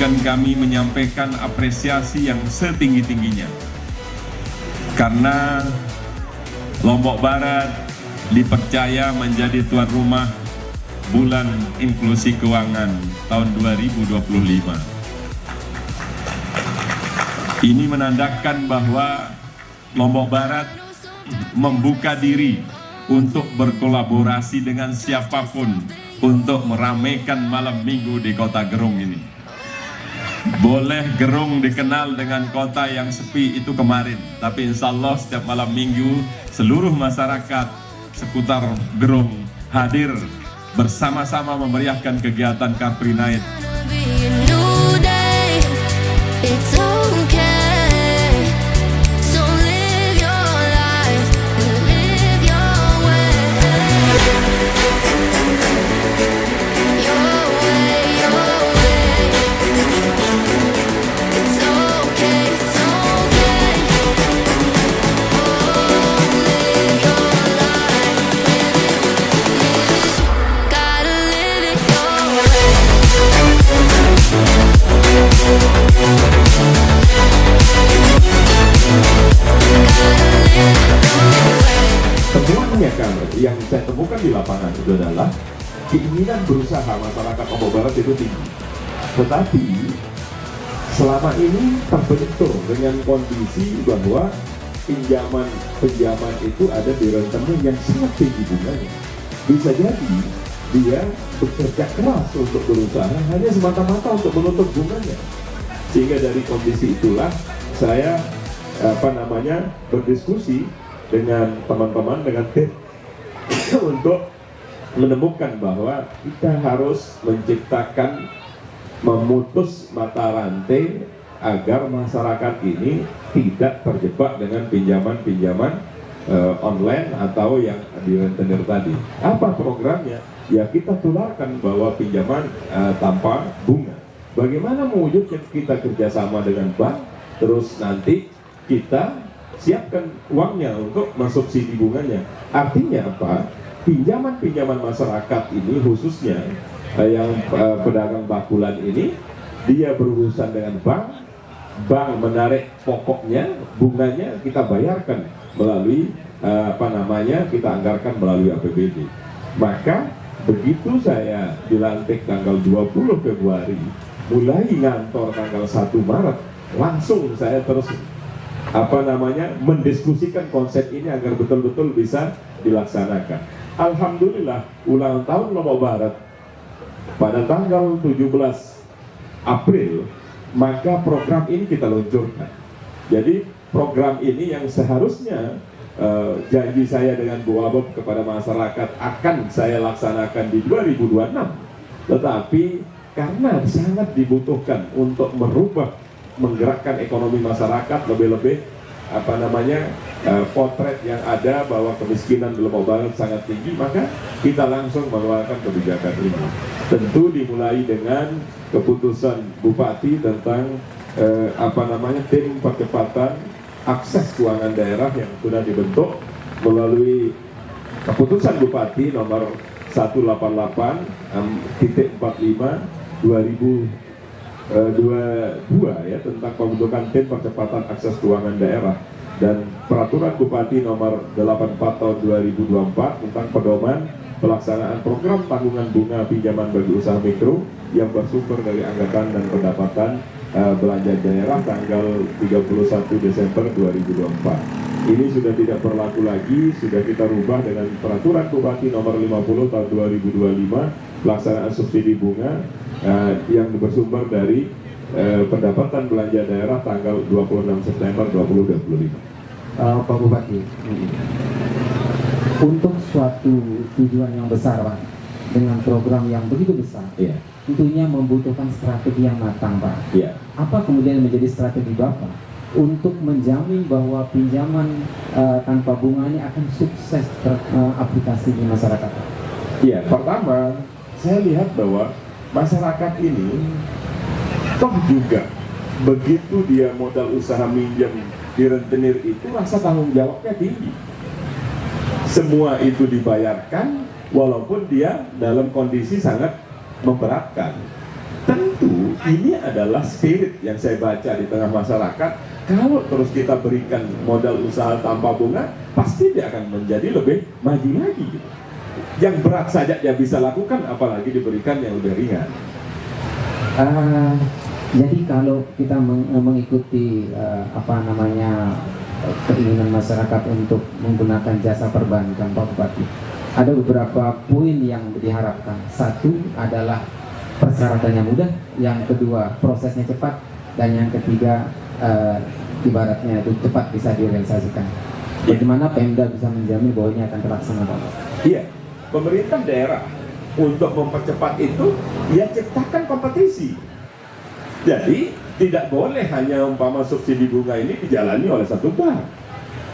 Izinkan kami menyampaikan apresiasi yang setinggi-tingginya karena Lombok Barat dipercaya menjadi tuan rumah Bulan Inklusi Keuangan tahun 2025. Ini menandakan bahwa Lombok Barat membuka diri untuk berkolaborasi dengan siapapun untuk meramaikan malam minggu di Kota Gerung ini. Boleh Gerung dikenal dengan kota yang sepi itu kemarin, tapi insya Allah setiap malam minggu seluruh masyarakat seputar Gerung hadir bersama-sama memeriahkan kegiatan Car Free Night. Temuannya kan yang saya temukan di lapangan itu adalah keinginan berusaha masyarakat Lombok Barat itu tinggi, tetapi selama ini terbentur dengan kondisi bahwa pinjaman itu ada di rentenir yang sangat tinggi bunganya. Bisa jadi dia bekerja keras untuk berusaha hanya semata-mata untuk menutup bunganya, sehingga dari kondisi itulah saya berdiskusi dengan teman-teman, dengan tim untuk menemukan bahwa kita harus menciptakan, memutus mata rantai agar masyarakat ini tidak terjebak dengan pinjaman-pinjaman online atau yang di rentenir tadi. Apa programnya? Ya kita tularkan bahwa pinjaman tanpa bunga. Bagaimana mewujudkan kita kerjasama dengan bank, terus nanti kita siapkan uangnya untuk mensubsidi bunganya. Artinya apa? Pinjaman-pinjaman masyarakat ini khususnya yang pedagang bakulan ini, dia berurusan dengan bank menarik pokoknya, bunganya kita bayarkan melalui kita anggarkan melalui APBD. Maka begitu saya dilantik tanggal 20 Februari, mulai ngantor tanggal 1 Maret, langsung saya terus mendiskusikan konsep ini agar betul-betul bisa dilaksanakan. Alhamdulillah ulang tahun Lombok Barat pada tanggal 17 April, maka program ini kita luncurkan. Jadi program ini yang seharusnya janji saya dengan Bu Wabub kepada masyarakat akan saya laksanakan di 2026, tetapi karena sangat dibutuhkan untuk menggerakkan ekonomi masyarakat, lebih-lebih potret yang ada bahwa kemiskinan di Lombok Barat sangat tinggi, maka kita langsung mengeluarkan kebijakan ini. Tentu dimulai dengan keputusan Bupati tentang tim percepatan akses keuangan daerah yang sudah dibentuk melalui keputusan Bupati nomor 188/45/2022 ya, tentang pembentukan tim percepatan akses keuangan daerah, dan peraturan Bupati nomor 84 tahun 2024 tentang pedoman pelaksanaan program tanggungan bunga pinjaman bagi usaha mikro yang bersumber dari anggaran dan pendapatan belanja daerah tanggal 31 Desember 2024. Ini sudah tidak berlaku lagi, sudah kita rubah dengan peraturan Bupati nomor 50 tahun 2025 pelaksanaan subsidi bunga yang bersumber dari pendapatan belanja daerah tanggal 26 September 2025. Pak Bupati, untuk suatu tujuan yang besar, Pak, dengan program yang begitu besar, tentunya membutuhkan strategi yang matang, Pak. Apa kemudian menjadi strategi Bapak untuk menjamin bahwa pinjaman tanpa bunga ini akan sukses teraplikasi di masyarakat? Pertama, saya lihat bahwa masyarakat ini toh juga begitu dia modal usaha minjem di rentenir itu rasa tanggung jawabnya tinggi. Semua itu dibayarkan walaupun dia dalam kondisi sangat memberatkan. Tentu ini adalah spirit yang saya baca di tengah masyarakat. Kalau terus kita berikan modal usaha tanpa bunga, pasti dia akan menjadi lebih maju lagi gitu. Yang berat saja dia bisa lakukan, apalagi diberikan yang lebih ringan. Jadi kalau kita mengikuti keinginan masyarakat untuk menggunakan jasa perbankan, Pak Bupati, ada beberapa poin yang diharapkan. Satu adalah persyaratannya mudah, yang kedua prosesnya cepat, dan yang ketiga ibaratnya itu cepat bisa direalisasikan. Bagaimana Pemda bisa menjamin bahwa ini akan terlaksana, Pak? Iya, pemerintah daerah untuk mempercepat itu, ya ciptakan kompetisi. Jadi tidak boleh hanya umpama subsidi bunga ini dijalani oleh satu bank.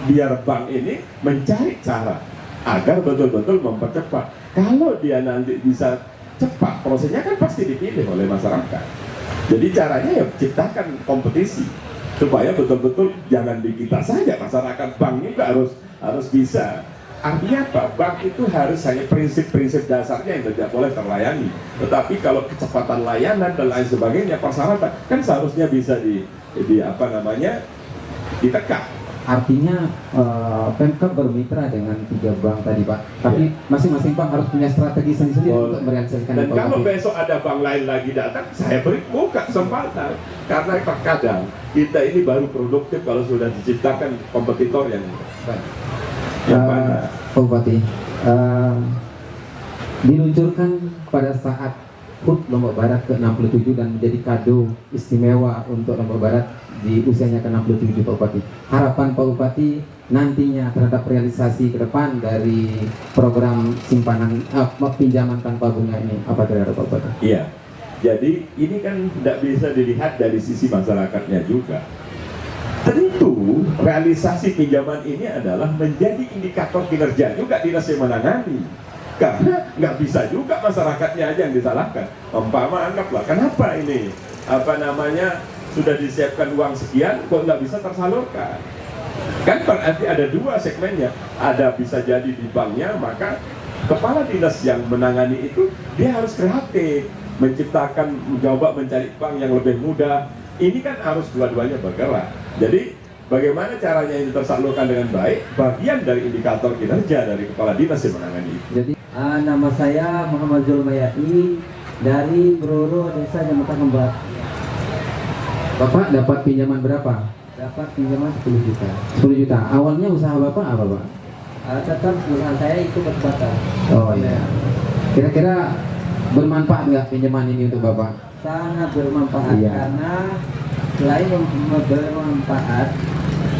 Biar bank ini mencari cara agar betul-betul mempercepat. Kalau dia nanti bisa cepat, prosesnya kan pasti dipilih oleh masyarakat. Jadi caranya ya ciptakan kompetisi supaya betul-betul jangan di kita saja, masyarakat, bank juga harus bisa. Artinya apa? Bank itu harus hanya prinsip-prinsip dasarnya yang tidak boleh terlayani. Tetapi kalau kecepatan layanan dan lain sebagainya, persyaratan kan seharusnya bisa ditekan. Artinya Pemkab bermitra dengan 3 bank tadi, Pak. Tapi masing-masing bank harus punya strategi sendiri untuk merealisasikan. Dan kalau besok ada bank lain lagi datang, saya beri buka kesempatan. Karena terkadang kita ini baru produktif kalau sudah diciptakan kompetitor yang baik. Pak Bupati, diluncurkan pada saat HUT Lombok Barat ke-67 dan menjadi kado istimewa untuk Lombok Barat di usianya ke-67, Pak Bupati. Harapan Pak Bupati nantinya terhadap realisasi ke depan dari program simpanan pinjaman tanpa bunga ini apa kira-kira, Pak Bupati? Iya, jadi ini kan tidak bisa dilihat dari sisi masyarakatnya juga. Tentu realisasi pinjaman ini adalah menjadi indikator kinerja juga dinas yang menangani. Karena nggak bisa juga masyarakatnya aja yang disalahkan. Umpama anggaplah, kenapa ini sudah disiapkan uang sekian kok nggak bisa tersalurkan? Kan berarti ada 2 segmennya. Ada bisa jadi di banknya, maka kepala dinas yang menangani itu dia harus kreatif, mencoba mencari bank yang lebih mudah. Ini kan harus dua-duanya bergerak. Jadi bagaimana caranya ini tersalurkan dengan baik, bagian dari indikator kinerja dari kepala dinas yang menangani. Jadi nama saya Muhammad Zulmayati dari Broro Desa Jamatan Kembar. Bapak dapat pinjaman berapa? Dapat pinjaman 10 juta. 10 juta. Awalnya usaha Bapak apa, Pak? Tetap usaha saya itu berbatas. Oh iya. Kira-kira bermanfaat nggak pinjaman ini untuk Bapak? Sangat bermanfaat, karena selain bermanfaat,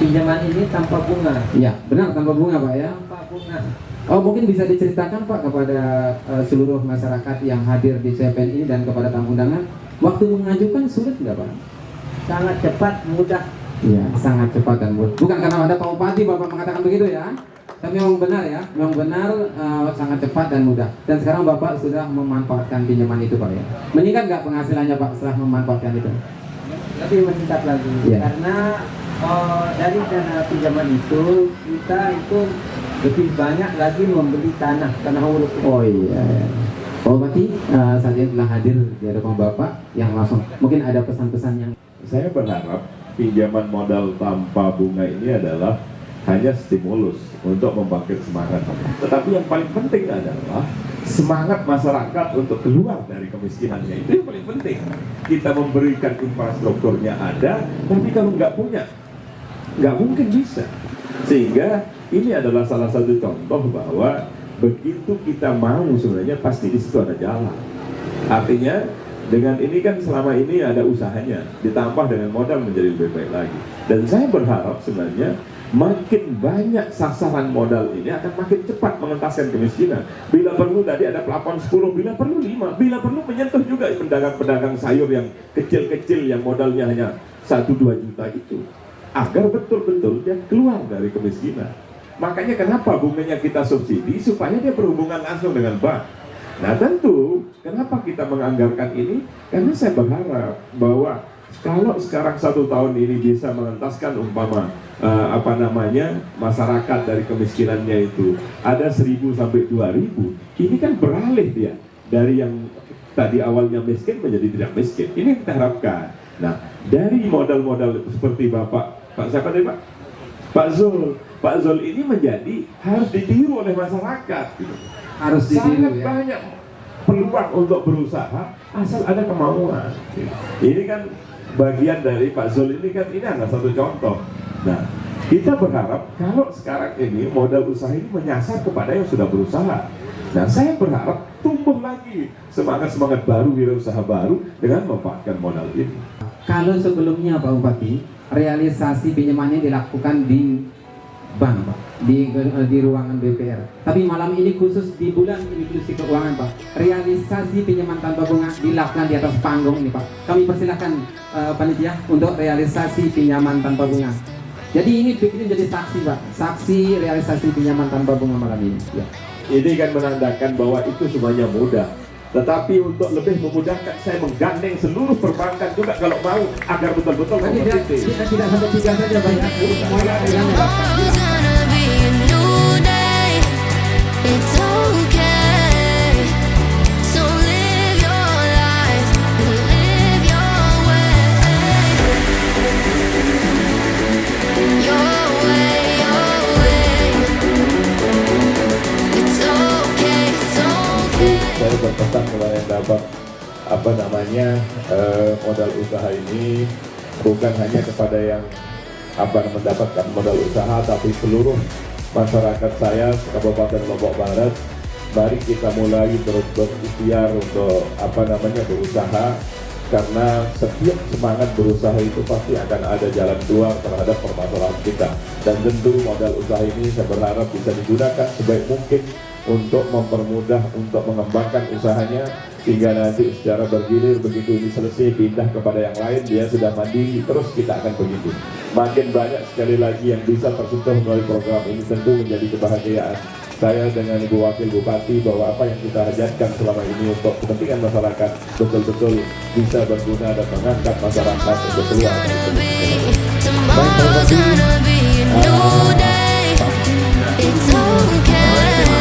pinjaman ini tanpa bunga. Iya, benar, tanpa bunga, Pak, ya? Tanpa bunga. Oh, mungkin bisa diceritakan, Pak, kepada seluruh masyarakat yang hadir di CPN ini dan kepada tamu undangan, waktu mengajukan sulit nggak, Pak? Sangat cepat, mudah. Iya, sangat cepat dan mudah. Bukan karena ada Pak Bupati Bapak mengatakan begitu ya. Tapi memang benar ya, memang benar, sangat cepat dan mudah. Dan sekarang Bapak sudah memanfaatkan pinjaman itu, Pak, ya. Meningkat nggak penghasilannya, Pak, setelah memanfaatkan itu? Lebih meningkat lagi, karena dari dana pinjaman itu kita itu lebih banyak lagi membeli tanah uruk. Oh iya. Pak Bupati saat ini telah hadir di hadapan Bapak yang langsung mungkin ada pesan-pesan yang. Saya berharap pinjaman modal tanpa bunga ini adalah hanya stimulus untuk membangkit semangat. Tetapi yang paling penting adalah semangat masyarakat untuk keluar dari kemiskinannya. Itu yang paling penting. Kita memberikan infrastrukturnya ada, tapi kalau nggak punya, nggak mungkin bisa. Sehingga ini adalah salah satu contoh bahwa begitu kita mau sebenarnya pasti di situ ada jalan. Artinya dengan ini kan selama ini ada usahanya, ditambah dengan modal menjadi lebih baik lagi. Dan saya berharap sebenarnya makin banyak sasaran modal ini akan makin cepat mengentaskan kemiskinan. Bila perlu tadi ada plafon 10, bila perlu 5, bila perlu menyentuh juga pedagang-pedagang sayur yang kecil-kecil yang modalnya hanya 1-2 juta itu, agar betul-betul dia keluar dari kemiskinan. Makanya kenapa bunganya kita subsidi, supaya dia berhubungan langsung dengan bank. Nah tentu, kenapa kita menganggarkan ini? Karena saya berharap bahwa kalau sekarang 1 tahun ini bisa mengentaskan umpama masyarakat dari kemiskinannya itu ada 1.000 sampai 2.000, ini kan beralih dia dari yang tadi awalnya miskin menjadi tidak miskin. Ini yang kita harapkan. Nah, dari modal-modal seperti Pak siapa tadi Pak? Pak Zul ini menjadi harus ditiru oleh masyarakat. Harus ditiru Sangat ya. banyak peluang untuk berusaha asal ada kemauan. Ini kan bagian dari Pak Zul ini kan, ini adalah satu contoh. Nah, kita berharap kalau sekarang ini modal usaha ini menyasar kepada yang sudah berusaha. Nah, saya berharap tumbuh lagi semangat-semangat baru, wirausaha baru dengan memanfaatkan modal ini. Kalau sebelumnya Pak Bupati, realisasi pinjamannya dilakukan di bank Pak, di ruangan BPR. Tapi malam ini khusus di bulan inklusi keuangan Pak, realisasi pinjaman tanpa bunga dilakukan di atas panggung ini Pak. Kami persilahkan panitia untuk realisasi pinjaman tanpa bunga. Jadi ini jadi saksi Pak, saksi realisasi pinjaman tanpa bunga malam ini. Ya. Ini kan menandakan bahwa itu semuanya mudah. Tetapi untuk lebih memudahkan, saya menggandeng seluruh perbankan juga kalau mau agar betul-betul kompetitif. Kita tidak sampai 3 saja Pak. Semuanya dengan Tomorrow's gonna be a new day. It's okay. So live your life and live your way. Your way, your way. It's okay, it's okay. Saya berpesan kepada yang dapat modal usaha ini bukan hanya kepada yang mendapatkan modal usaha, tapi seluruh masyarakat saya Kabupaten Lombok Barat. Mari kita mulai terus berikhtiar untuk berusaha, karena setiap semangat berusaha itu pasti akan ada jalan keluar terhadap permasalahan kita. Dan tentu modal usaha ini saya berharap bisa digunakan sebaik mungkin untuk mempermudah, untuk mengembangkan usahanya, hingga nanti secara bergilir begitu ini selesai pindah kepada yang lain, dia sudah mandiri, terus kita akan begitu. Makin banyak sekali lagi yang bisa tersentuh melalui program ini, tentu menjadi kebahagiaan saya dengan Ibu Wakil Bupati bahwa apa yang kita hajatkan selama ini untuk kepentingan masyarakat betul-betul bisa berguna dan mengangkat masyarakat untuk keluar dari kemiskinan. Tomorrow's gonna be a new day. It's okay.